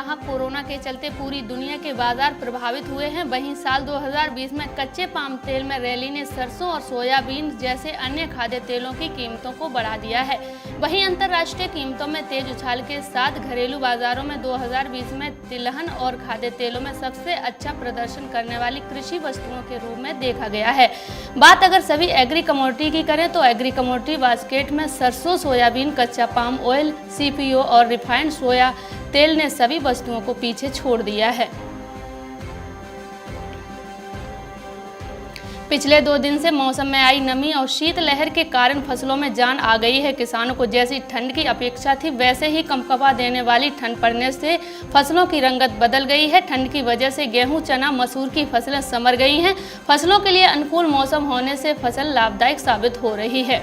जहां कोरोना के चलते पूरी दुनिया के बाजार प्रभावित हुए हैं, वहीं साल 2020 में कच्चे पाम तेल में रैली ने सरसों और सोयाबीन जैसे अन्य खाद्य तेलों की कीमतों को बढ़ा दिया है। वहीं अंतर्राष्ट्रीय कीमतों में तेज उछाल के साथ घरेलू बाजारों में 2020 में तिलहन और खाद्य तेलों में सबसे अच्छा प्रदर्शन करने वाली कृषि वस्तुओं के रूप में देखा गया है। बात अगर सभी एग्री कमोडिटी की करें तो एग्री कमोडिटी बास्केट में सरसों, सोयाबीन, कच्चा पाम ऑयल, CPO और रिफाइंड सोया तेल ने सभी वस्तुओं को पीछे छोड़ दिया है। पिछले 2 दिन से मौसम में आई नमी और शीतलहर के कारण फसलों में जान आ गई है। किसानों को जैसी ठंड की अपेक्षा थी वैसे ही कंपकपा देने वाली ठंड पड़ने से फसलों की रंगत बदल गई है। ठंड की वजह से गेहूं, चना, मसूर की फसलें समर गई हैं। फसलों के लिए अनुकूल मौसम होने से फसल लाभदायक साबित हो रही है।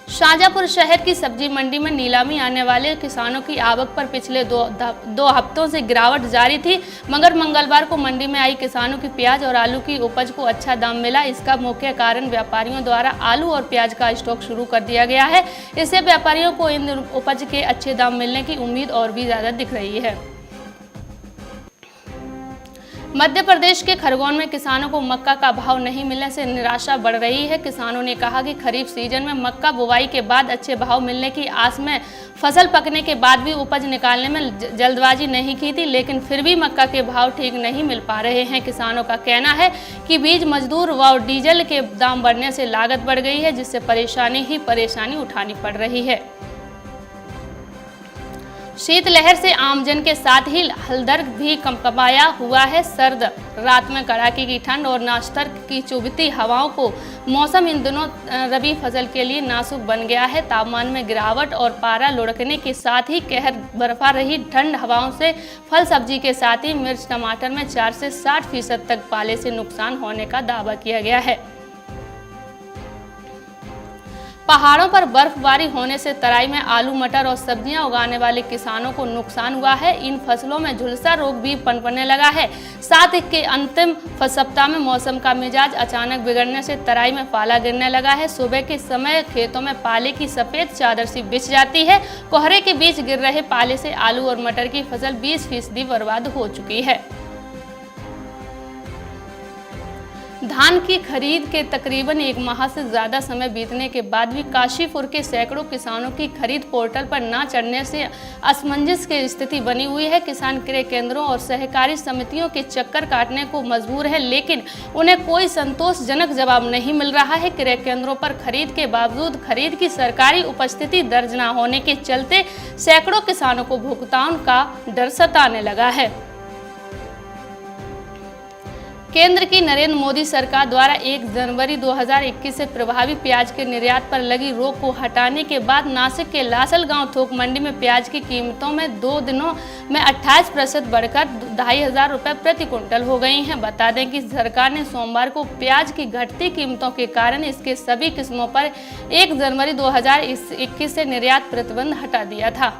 शाहजहांपुर शहर की सब्जी मंडी में नीलामी आने वाले किसानों की आवक पर पिछले दो हफ्तों से गिरावट जारी थी, मगर मंगलवार को मंडी में आई किसानों की प्याज और आलू की उपज को अच्छा दाम मिला। इसका मुख्य कारण व्यापारियों द्वारा आलू और प्याज का स्टॉक शुरू कर दिया गया है। इससे व्यापारियों को इन उपज के अच्छे दाम मिलने की उम्मीद और भी ज्यादा दिख रही है। मध्य प्रदेश के खरगोन में किसानों को मक्का का भाव नहीं मिलने से निराशा बढ़ रही है। किसानों ने कहा कि खरीफ सीजन में मक्का बुवाई के बाद अच्छे भाव मिलने की आस में फसल पकने के बाद भी उपज निकालने में जल्दबाजी नहीं की थी, लेकिन फिर भी मक्का के भाव ठीक नहीं मिल पा रहे हैं। किसानों का कहना है कि बीज, मजदूर व डीजल के दाम बढ़ने से लागत बढ़ गई है, जिससे परेशानी उठानी पड़ रही है। शीतलहर से आमजन के साथ ही हलदर भी कंपकपाया हुआ है। सर्द रात में कड़ाके की ठंड और नाश्तर की चुभती हवाओं को मौसम इन दिनों रबी फसल के लिए नाजुक बन गया है। तापमान में गिरावट और पारा लुढ़कने के साथ ही कहर बरपा रही ठंड हवाओं से फल सब्जी के साथ ही मिर्च, टमाटर में 4 से 60% तक पाले से नुकसान होने का दावा किया गया है। पहाड़ों पर बर्फबारी होने से तराई में आलू, मटर और सब्जियां उगाने वाले किसानों को नुकसान हुआ है। इन फसलों में झुलसा रोग भी पनपने लगा है। साथ ही के अंतिम सप्ताह में मौसम का मिजाज अचानक बिगड़ने से तराई में पाला गिरने लगा है। सुबह के समय खेतों में पाले की सफेद चादर सी बिछ जाती है। कोहरे के बीच गिर रहे पाले से आलू और मटर की फसल 20% बर्बाद हो चुकी है। धान की खरीद के तकरीबन 1 माह से ज्यादा समय बीतने के बाद भी काशीपुर के सैकड़ों किसानों की खरीद पोर्टल पर न चढ़ने से असमंजस की स्थिति बनी हुई है। किसान क्रय केंद्रों और सहकारी समितियों के चक्कर काटने को मजबूर है, लेकिन उन्हें कोई संतोषजनक जवाब नहीं मिल रहा है। क्रय केंद्रों पर खरीद के बावजूद खरीद की सरकारी उपस्थिति दर्ज न होने के चलते सैकड़ों किसानों को भुगतान का डर सताने लगा है। केंद्र की नरेंद्र मोदी सरकार द्वारा 1 जनवरी 2021 से प्रभावी प्याज के निर्यात पर लगी रोक को हटाने के बाद नासिक के लासलगांव थोक मंडी में प्याज की कीमतों में 2 दिनों में 28% बढ़कर 2500 रुपये प्रति क्विंटल हो गई हैं। बता दें कि सरकार ने सोमवार को प्याज की घटती कीमतों के कारण इसके सभी किस्मों पर 1 जनवरी 2021 से निर्यात प्रतिबंध हटा दिया था।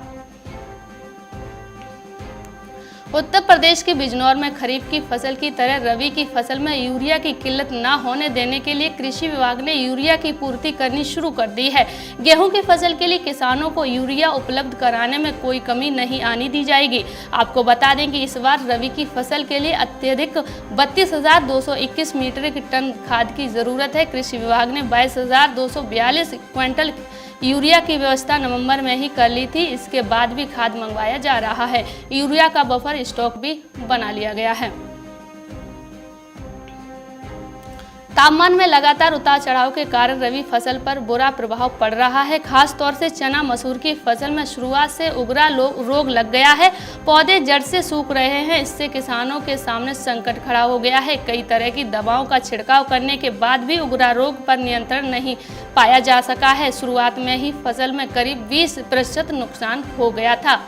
उत्तर प्रदेश के बिजनौर में खरीफ की फसल की तरह रबी की फसल में यूरिया की किल्लत न होने देने के लिए कृषि विभाग ने यूरिया की पूर्ति करनी शुरू कर दी है। गेहूं की फसल के लिए किसानों को यूरिया उपलब्ध कराने में कोई कमी नहीं आनी दी जाएगी। आपको बता दें कि इस बार रबी की फसल के लिए अत्यधिक 32,221 मीट्रिक टन खाद की जरूरत है। कृषि विभाग ने 22,242 क्विंटल यूरिया की व्यवस्था नवंबर में ही कर ली थी। इसके बाद भी खाद मंगवाया जा रहा है। यूरिया का बफर स्टॉक भी बना लिया गया है। तापमान में लगातार उतार चढ़ाव के कारण रबी फसल पर बुरा प्रभाव पड़ रहा है। खास तौर से चना, मसूर की फसल में शुरुआत से उगरा रोग लग गया है। पौधे जड़ से सूख रहे हैं। इससे किसानों के सामने संकट खड़ा हो गया है। कई तरह की दवाओं का छिड़काव करने के बाद भी उगरा रोग पर नियंत्रण नहीं पाया जा सका है। शुरुआत में ही फसल में करीब 20% नुकसान हो गया था।